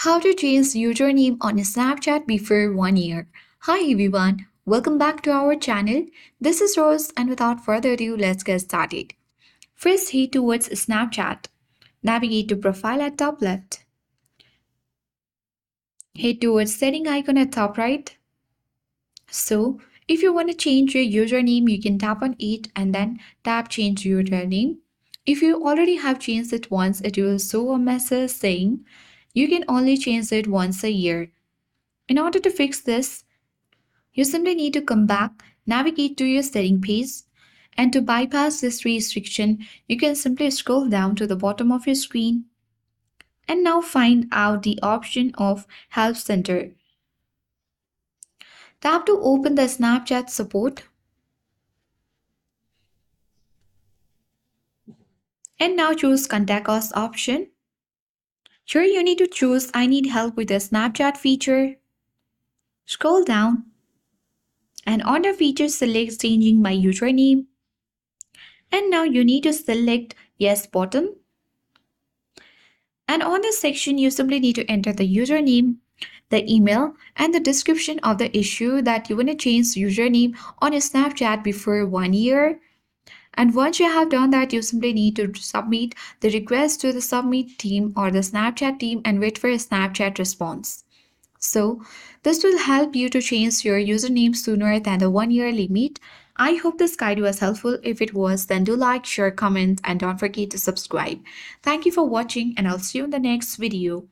How to change username on Snapchat before 1 year. Hi everyone, welcome back to our channel. This is Rose, and without further ado, let's get started. First, head towards Snapchat. Navigate to Profile at top left. Head towards Setting icon at top right. So, if you want to change your username, you can tap on it and then tap Change Username. If you already have changed it once, it will show a message saying you can only change it once a year. In order to fix this, you simply need to come back, navigate to your setting page, and to bypass this restriction, you can simply scroll down to the bottom of your screen and now find out the option of Help Center. Tap to open the Snapchat support and now choose Contact Us option. Here you need to choose I need help with the Snapchat feature. Scroll down and under features select changing my username. And now you need to select Yes button. And on this section, you simply need to enter the username, the email, and the description of the issue that you want to change username on your Snapchat before 1 year. And once you have done that, you simply need to submit the request to the submit team or the Snapchat team and wait for a Snapchat response. So, this will help you to change your username sooner than the 1 year limit. I hope this guide was helpful. If it was, then do like, share, comment, and don't forget to subscribe. Thank you for watching, and I'll see you in the next video.